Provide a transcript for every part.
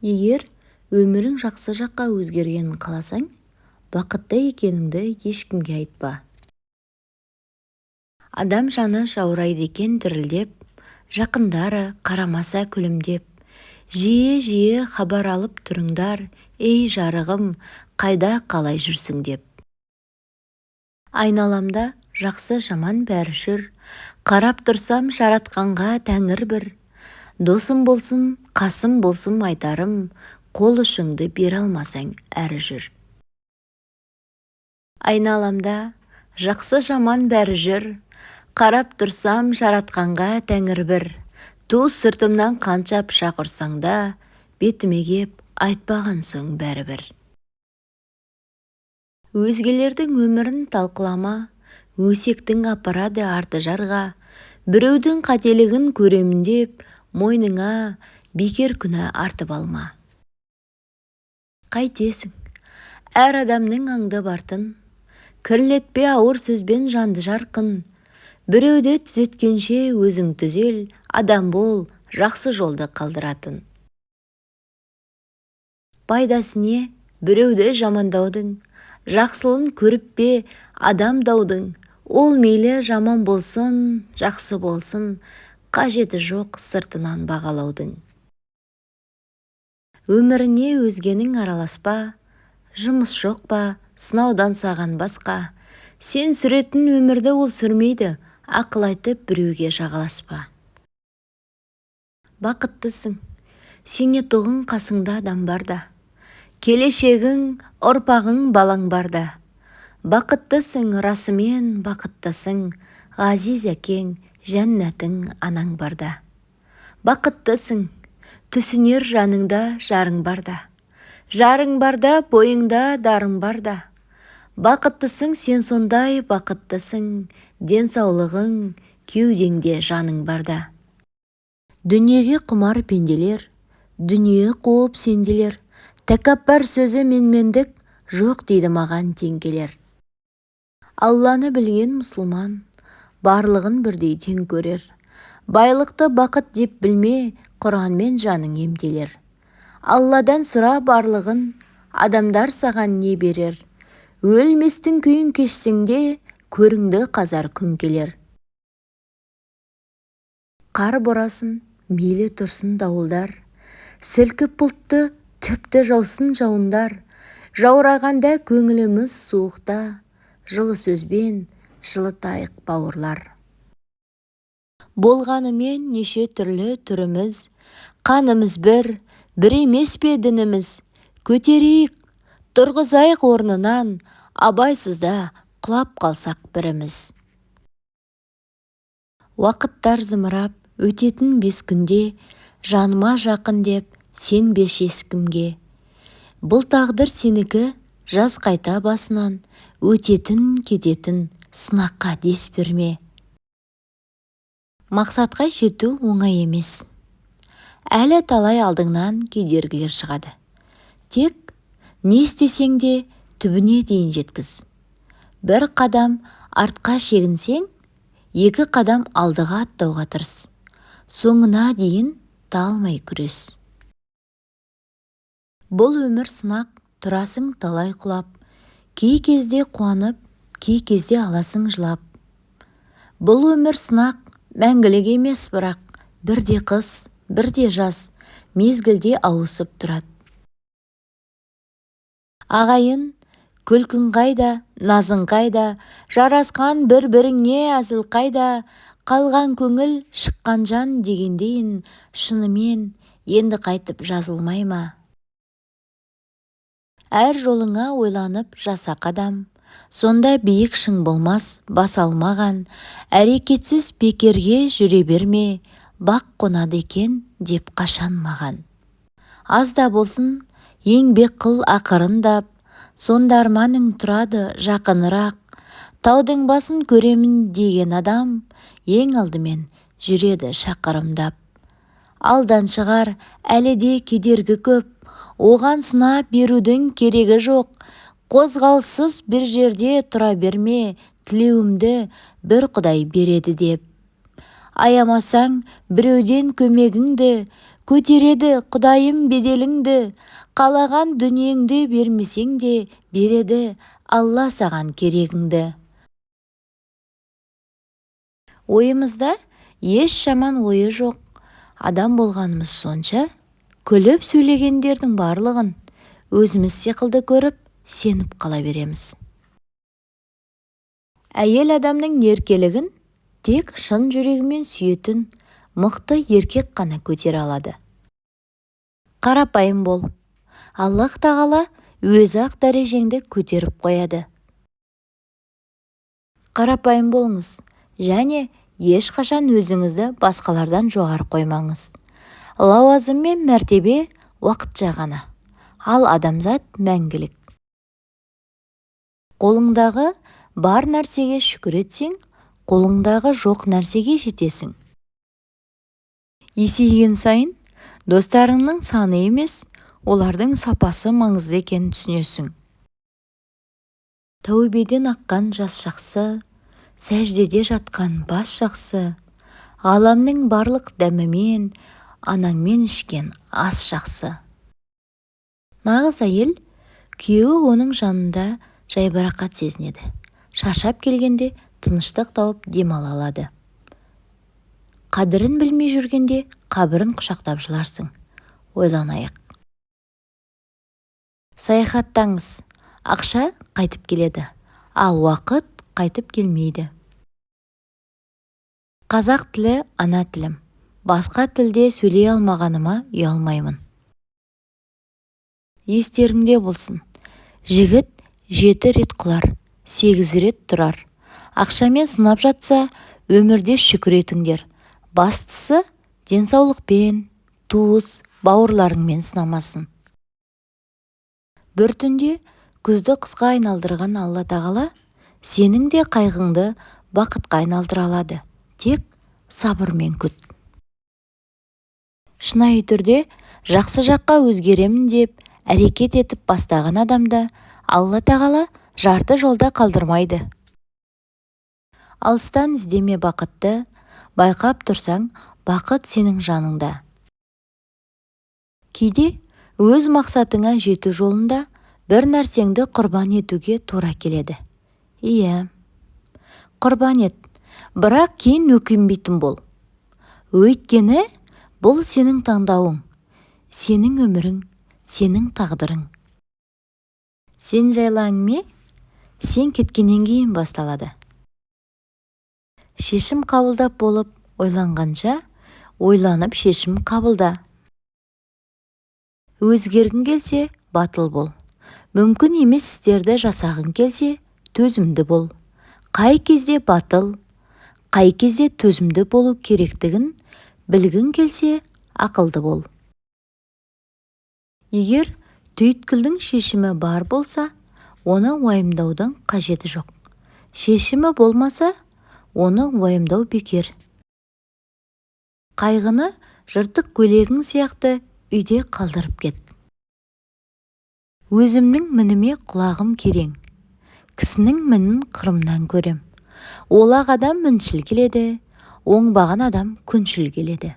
Егер өмірің жақсы жаққа өзгергенін қаласаң, бақытты екеніңді ешкімге айтпа. Адам жаны жаурайды екен дірілдеп, жақындары қарамаса күлімдеп. Жиі-жиі хабар алып тұрыңдар, ей жарығым, қайда қалай жүрсің деп. Айналамда жақсы жаман бәрі жүр, қарап тұрсам жаратқанға тәңір бір. Досым болсын, қасым болсын айтарым, қол ұшыңды бере алмасаң әрі жүр. Айналамда жақсы жаман бәрі жүр, қарап тұрсам жаратқанға тәңір бір. Ту сыртымнан қанша пышақ ұрсаң да, бетіме кеп айтпаған соң бәрібір. Өзгелердің өмірін талқылама, өсектің апарады арты жарға. Біреудің қателігін көремін деп, мойныңа бекер күнә артып алма. Қайтесің, әр адамның аңды бартын, кірлетпе ауыр сөзбен жанды жарқын. Біреуді түзеткенше өзің түзел, адам бол, жақсы жолды қалдыратын. Пайдасы не біреуді жамандаудың, жақсылын көріп пе адам даудың. Ол мейлі жаман болсын, жақсы болсын, қажеті жоқ сыртынан бағалаудың. Өміріне өзгенің араласпа, жұмыс жоқ па, сынаудан саған басқа. Сен сүретін өмірді ол сүрмейді, ақыл айтып біреуге жағаласпа. Бақыттысың, сене тоғын қасыңда адам барда. Келешегің, ұрпағың, балаң барда. Бақыттысың, расымен бақыттысың, ғазиз әкең, жәннәтің анаң барда. Бақыттысың, түсінер жаныңда жарың барда. Жарың барда, бойыңда дарың барда. Бақыттысың, сен сондай бақыттысың, денсаулығың, кеудеңде жаның барда. Дүниеге құмар пенделер, дүние қуып сенделер. Тәкаппар сөзі менмендік, жоқ дейді маған теңгелер. Алланы білген мұсылман, барлығын бірдей тең көрер. Байлықты бақыт деп білме, Құранмен жаның емделер. Алладан сұра барлығын, адамдар саған не берер. Өлместің күйін кешсеңде, көріңді қазар күн келер. Қар борасын, мейлі тұрсын дауылдар, сілкіп бұлтты, тіпті жаусын жауындар. Жаурағанда көңіліміз суықта, жылы сөзбен жылытайық бауырлар. Болғанымен неше түрлі түріміз, қанымыз бір емес пе дініміз. Көтерейік, тұрғызайық орнынан, абайсызда құлап қалсақ біріміз. Уақыттар зымырап өтетін 5 күнде, жаныма жақын деп сенбеш ешкімге. Бұл тағдыр сенікі, жаз қайта басынан, өтетін кететін сынаққа дес берме. Мақсатқа жету оңай емес. Әлі талай алдыңнан кедергілер шығады. Тек не істесең де түбіне дейін жеткіз. Бір қадам артқа шегінсең, 2 қадам алдыға аттауға тырыс. Соңына дейін талмай күрес. Бұл өмір сынақ, тұрасың талай құлап. Кей кезде қуанып, кей кезде аласың жылап. Бұл өмір сынақ, мәңгілік емес бірақ, бірде қыс, бірде жаз, мезгілде ауысып тұрады. Ағайын, күлкің қайда, назың қайда, жарасқан бір-біріңе әзіл қайда. Қалған көңіл, шыққан жан дегендейін, шынымен енді қайтып жазылмай ма? Әр жолыңа ойланып жаса қадам, сонда биік шың болмас бас алмаған. Әрекетсіз бекерге жүре берме, бақ қонады екен деп қашан маған. Аз да болсын, еңбек қыл ақырындап, сонда арманың тұрады жақынырақ. Таудың басын көремін деген адам, ең алдымен жүреді шақырымдап. Алдан шығар, әлі де кедергі көп, оған сына берудің керегі жоқ. Қозғалсыз бір жерде тұра берме, тілеуімді бір Құдай береді деп. Аямасаң біреуден көмегіңді, көтереді Құдайым беделіңді, қалаған дүниеңді бермесең де береді Алла саған керегіңді. Ойымызда еш жаман ойы жоқ адам болғанымыз сонша, күліп сөйлегендердің барлығын өзіміз секілді көріп, сеніп қала береміз. Әйел адамның еркелігін тек шын жүрегімен сүйетін мықты еркек қана көтере алады. Қарапайым бол. Аллах тағала өзі-ақ дәрежеңді көтеріп қояды. Қарапайым болыңыз және ешқашан өзіңізді басқалардан жоғары қоймаңыз. Лауазым мен мәртебе уақытша ғана, ал адамзат мәңгілік. Қолыңдағы бар нәрсеге шүкір етсең, қолыңдағы жоқ нәрсеге жетесің. Есейген сайын достарыңның саны емес, олардың сапасы маңызды екенін түсінесің. Тәубеден аққан жас жақсы, сәждеде жатқан бас жақсы, ғаламның барлық дәмімен, анаңмен ішкен ас жақсы. Нағыз әйел, күйеуі оның жанында жайбарақат сезінеді. Шаршап келгенде тыныштық тауып демала алады. Қадірін білмей жүргенде қабірін құшақтап жыларсың. Ойланайық. Саяхаттаңыз. Ақша қайтып келеді, ал уақыт қайтып келмейді. Қазақ тілі ана тілім. Басқа тілде сөйлей алмағаныма ұялмаймын. Естеріңде болсын. Жігіт 7 рет құлар, 8 рет тұрар. Ақшамен сынап жатса, өмірде шүкір етіңдер. Бастысы денсаулықпен, туыс, бауырларыңмен сынамасын. Бір түнде күзді қысқа айналдырған Алла тағала сенің де қайғыңды бақытқа айналдыра алады. Тек сабырмен күт. Шынайы түрде жақсы жаққа өзгеремін деп әрекет етіп бастаған адамды Алла тағала жарты жолда қалдырмайды. Алыстан іздеме бақытты, байқап тұрсаң, бақыт сенің жаныңда. Кейде өз мақсатыңа жету жолында бір нәрсеңді құрбан етуге тура келеді. Иә, құрбан ет, бірақ кейін өкінбейтін бол. Өйткені бұл сенің таңдауың, сенің өмірің, сенің тағдырың. Сен жайлы әңгіме сен кеткеннен кейін басталады. Шешім қабылдап болып ойланғанша, ойланып шешім қабылда. Өзгергің келсе, батыл бол. Мүмкін емес істерді жасағың келсе, төзімді бол. Қай кезде батыл, қай кезде төзімді болу керектігін білгің келсе, ақылды бол. Егер түйткілдің шешімі бар болса, оны уайымдаудың қажеті жоқ. Шешімі болмаса, оны уайымдау бекер. Қайғыны жыртық көйлегің сияқты үйде қалдырып кет. Өзімнің мініме құлағым керең, кісінің мінін қырымнан көрем. Олақ адам міншіл келеді, оңбаған адам күншіл келеді.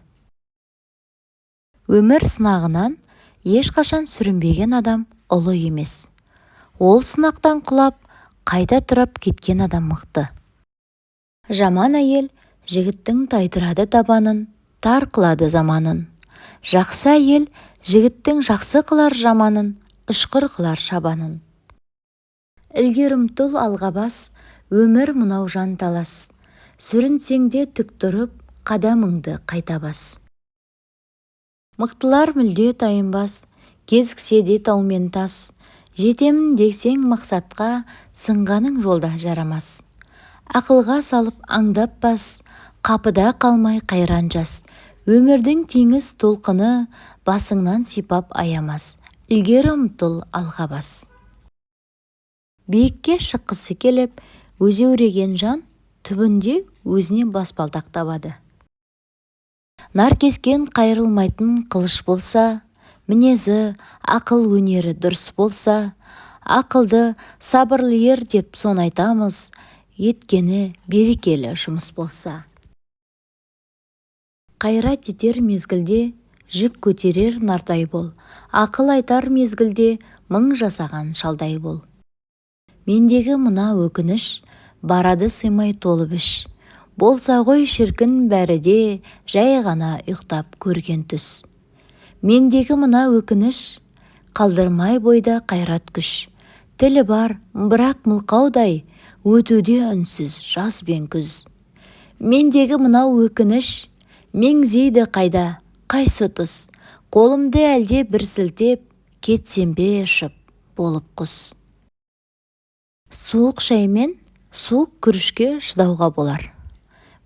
Өмір сынағынан ешқашан сүрінбеген адам ұлы емес. Ол сынақтан құлап, қайта тұрып кеткен адам мықты. Жаман әйел жігіттің тайдырады табанын, тар қылады заманын. Жақсы әйел жігіттің жақсы қылар жаманын, ұшқыр қылар шабанын. Ілгер ұмтыл алға бас, өмір мынау жан талас. Сүрінсеңде тік тұрып, қадамыңды қайта бас. Мықтылар мүлде тайынбас, кезіксе де таумен тас. Жетемін десең мақсатқа, сынғаның жолда жарамас. Ақылға салып аңдап бас, қапыда қалмай қайран жас. Өмірдің теңіз толқыны басыңнан сипап аямас. Ілгері ұмтыл алға бас. Биікке шыққысы келіп, өзеуреген жан түбінде өзіне баспалдақ табады. Нар кескен қайрылмайтын қылыш болса, мінезі, ақыл өнері дұрыс болса, ақылды, сабырлы ер деп сон айтамыз, еткені берекелі жұмыс болса. Қайрат етер мезгілде жүк көтерер нардай бол, ақыл айтар мезгілде мың жасаған шалдай бол. Мендегі мына өкініш, барады сыймай толып іш, болса ғой шіркін бәрі де жай ғана ұйықтап көрген түс. Мендегі мына өкініш, қалдырмай бойда қайрат күш, тілі бар, бірақ мылқаудай, өтуде үнсіз жаз бен күз. Мендегі мынау өкініш, меңзейді қайда, қайсы тұс, қолымды әлде бір сілтеп, кетсем бе ұшып болып құс. Суық шаймен суық күрішке шыдауға болар,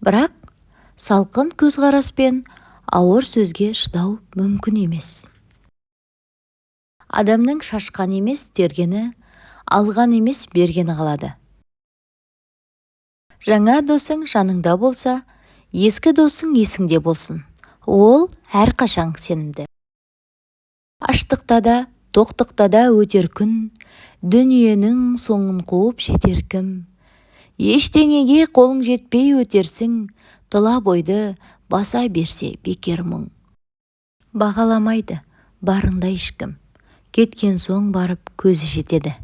бірақ салқын көзқараспен ауыр сөзге шыдау мүмкін емес. Адамның шашқан емес тергені, алған емес бергені қалады. Жаңа досың жаныңда болса, ескі досың есіңде болсын. Ол әрқашан сенімді. Аштықта да, тоқтықта да өтер күн, дүниенің соңын қуып жетер кім. Ештеңеге қолың жетпей өтерсің, тұла бойды баса берсе бекер мұң. Бағаламайды барыңда ешкім, кеткен соң барып көзі жетеді.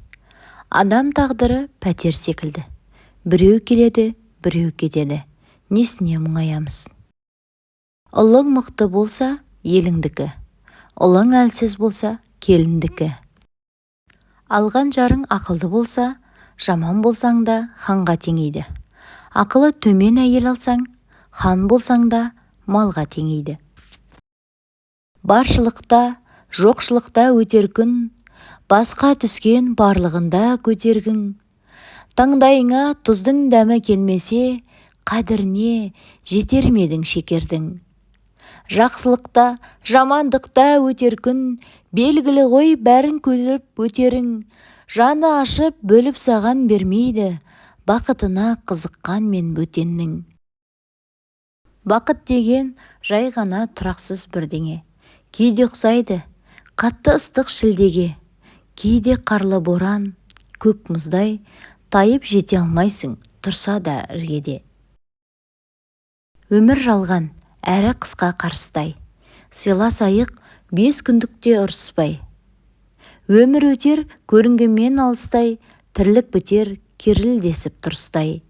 Адам тағдыры пәтер секілді. Біреу келеді, біреу кетеді. Несіне мұңаямыз? Ұлың мықты болса, еліңдікі. Ұлың әлсіз болса, келіндікі. Алған жарың ақылды болса, жаман болсаң да ханға теңейді. Ақылы төмен әйел алсаң, хан болсаң да малға теңейді. Баршылықта, жоқшылықта өтер күн, басқа түскен барлығында көтергің. Таңдайыңа тұздың дәмі келмесе, қадіріне жетер медің шекердің. Жақсылықта, жамандықта өтер күн, белгілі ғой бәрін көріп өтерің. Жаны ашып бөліп саған бермейді, бақытына қызыққан мен бөтеннің. Бақыт деген жай ғана тұрақсыз бірдеңе. Кейде ұқсайды қатты ыстық шілдеге, кейде қарлы боран, көк мұздай, тайып жете алмайсың, тұрса да іргеде. Өмір жалған, әрі қысқа қарыстай, сыйласайық 5 күндікте ұрыспай. Өмір өтер көрінгенмен алыстай, тірлік бітер керілдесіп тұрыстай.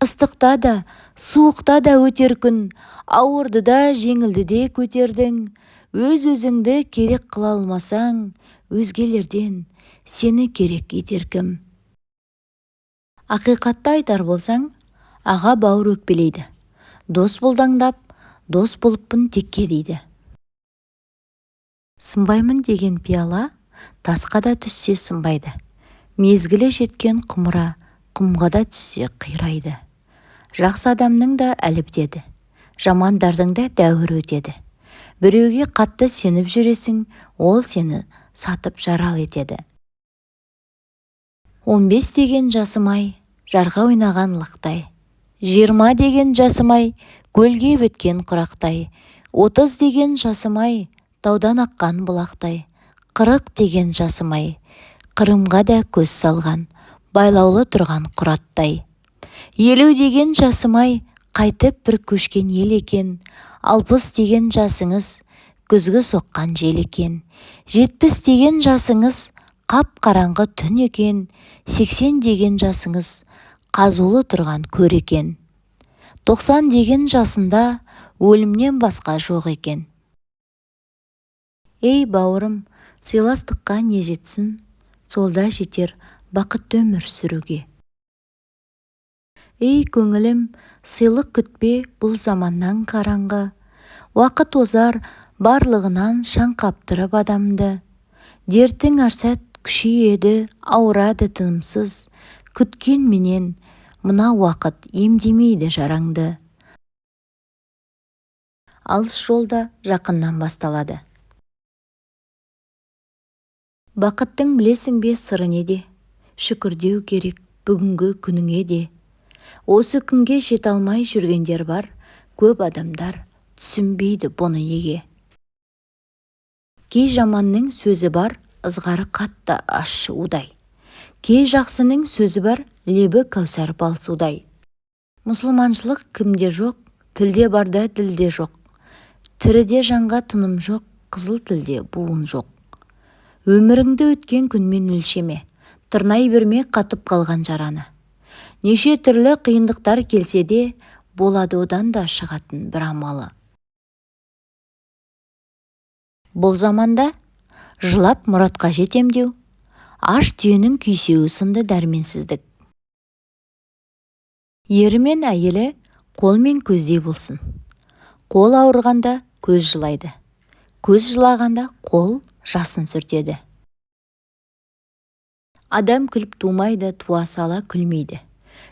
Ыстықта да, суықта да өтер күн, ауырды да жеңілді де көтердің. Өз-өзіңді керек қыла алмасаң, өзгелерден сені керек етер кім? Ақиқатты айтар болсаң, аға бауыр өкпелейді. Дос болдаңдап, дос болыппын текке дейді. Сынбаймын деген пиала, тасқа да түссе сынбайды. Мезгілі жеткен құмыра, құмға да түссе қирайды. Жақсы адамның да әлі бітеді, жамандардың да дәуір өтеді. Біреуге қатты сеніп жүресің, ол сені сатып жарал етеді. 15 деген жасымай, жарға ойнаған лықтай. 20 деген жасымай, көлге біткен құрақтай. 30 деген жасымай, таудан аққан бұлақтай. 40 деген жасымай, Қырымға да көз салған, байлаулы тұрған құраттай. 50 деген жасымай, қайтып бір көшкен ел екен. 60 деген жасыңыз, күзгі соққан жел екен. 70 деген жасыңыз, қап қараңғы түн екен. 80 деген жасыңыз, қазулы тұрған көр екен. 90 деген жасында, өлімнен басқа жоқ екен. Ей бауырым, сыйластыққа не жетсін, солда жетер бақытты өмір сүруге. Ей көңілім, сыйлық күтпе бұл заманнан қараңғы. Уақыт озар барлығынан шаң қаптырып адамды. Дертің арсат күшейеді, ауырады тынымсыз. Күткен менен мына уақыт емдемейді жараңды. Алыс жолда жақыннан басталады. Бақыттың білесің бе сыры неде? Шүкірдеу керек бүгінгі күніңе де. Осы күнге жете алмай жүргендер бар, көп адамдар түсінбейді бұны неге. Кей жаманның сөзі бар, ызғары қатты ащы удай. Кей жақсының сөзі бар, лебі кәусар бал судай. Мұсылманшылық кімде жоқ, тілде барда ділде жоқ. Тіріде жанға тыным жоқ, қызыл тілде буын жоқ. Өміріңді өткен күнмен өлшеме, тырнай берме қатып қалған жараны. Неше түрлі қиындықтар келсе де, болады одан да шығатын бір амалы. Бұл заманда жылап мұратқа жетемдеу, аш түйенің күйсеуі сынды дәрменсіздік. Ері мен әйелі қол мен көздей болсын. Қол ауырғанда көз жылайды, көз жылағанда қол жасын сүртеді. Адам күліп тумайды, туа сала күлмейді.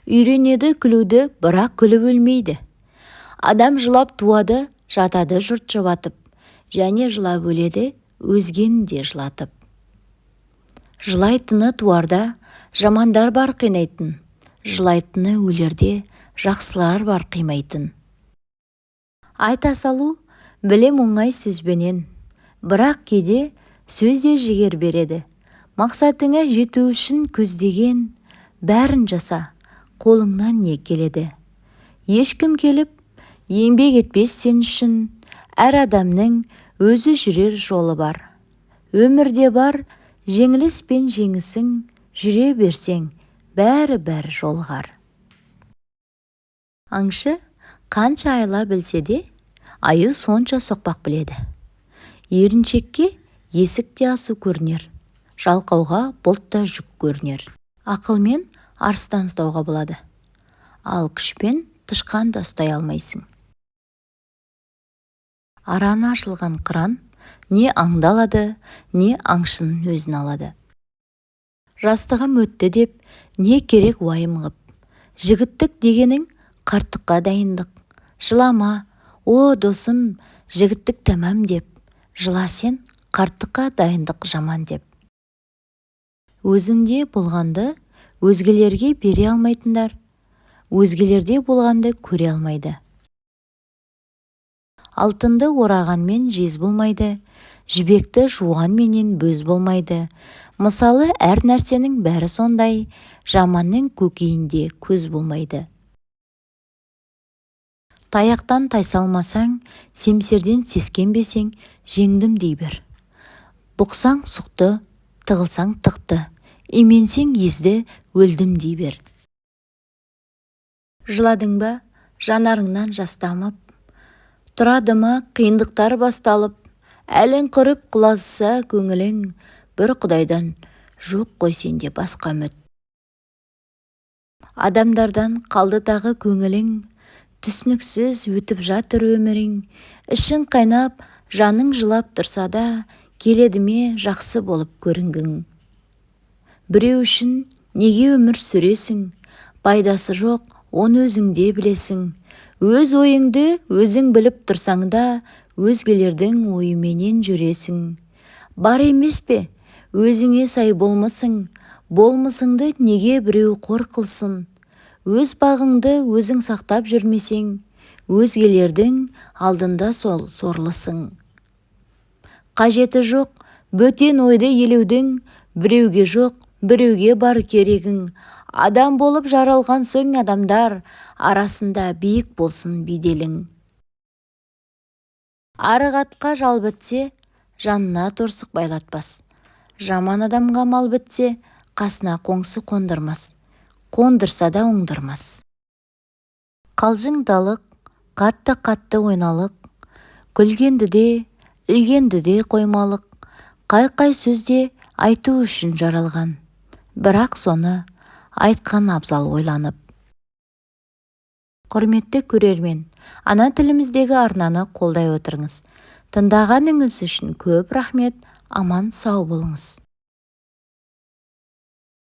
Үйренеді күлуді, бірақ күліп өлмейді. Адам жылап туады, жатады жұрт жұбатып, және жылап өледі, өзгені де жылатып. Жылайтыны туарда жамандар бар қинайтын, жылайтыны өлерде жақсылар бар қимайтын. Айта салу білем оңай сөзбенен, бірақ кейде сөзде жігер береді. Мақсатыңа жету үшін көздеген, бәрін жаса, қолыңнан не келеді. Ешкім келіп, еңбек етпес сен үшін, әр адамның өзі жүрер жолы бар. Өмірде бар, жеңіліс пен жеңісің, жүре берсең, бәрі жолғар. Аңшы қанша айла білсе де, айы сонша соқпақ біледі. Еріншекке есік те асу көрінер, жалқауға бұлт та жүк көрінер. Ақылмен арыстан ұстауға болады, ал күшпен тышқан да ұстай алмайсың. Араны ашылған қыран не аңдалады, не аңшының өзін алады. Жастығым өтті деп, не керек уайым ғып. Жігіттік дегенің қарттыққа дайындық. Жылама, о досым, жігіттік тәмам деп. Жыла сен, қарттыққа дайындық жаман деп. Өзінде болғанды өзгелерге бере алмайтындар, өзгелерде болғанды көре алмайды. Алтынды орағанмен жез болмайды, жібекті жуғанменен бөз болмайды. Мысалы, әр нәрсенің бәрі сондай, жаманның көкейінде көз болмайды. Таяқтан тайсалмасаң, семсерден сескенбесең, жеңдім дей бер. Бұқсаң сұқты, тығылсаң тықты, именсең езді, өлдім дей бер. Жыладың ба, жанарыңнан жас тамып, тұрады ма қиындықтар басталып, әлің құрып құлазыса көңілің, бір құдайдан жоқ қой сенде басқа үміт. Адамдардан қалды тағы көңілің, түсініксіз өтіп жатыр өмірің, ішің қайнап, жаның жылап тұрса да, келеді ме жақсы болып көрінгің. Біреу үшін неге өмір сүресің, пайдасы жоқ, оны өзіңде білесің. Өз ойыңды өзің біліп тұрсаң да, өзгелердің ойыменен жүресің. Бар емес пе, өзіңе сай болмысың, болмысыңды неге біреу қор қылсын. Өз бағыңды өзің сақтап жүрмесең, өзгелердің алдында сорлысың. Қажеті жоқ, бөтен ойды елеудің, біреуге жоқ, біреуге бар керегің. Адам болып жаралған соң адамдар арасында биік болсын беделің. Арық атқа жал бітсе, жанына торсық байлатпас. Жаман адамға мал бітсе, қасына қоңсы қондырмас. Қондырса да оңдырмас. Қалжыңдалық, қатты ойналық, күлгенді де, ілгенді де қоймалық. Қай сөзде айту үшін жаралған, бірақ соны айтқан абзал ойланып. Құрметті көрермен, ана тіліміздегі арнаны қолдай отырыңыз. Тыңдағаныңыз үшін көп рахмет, аман сау болыңыз.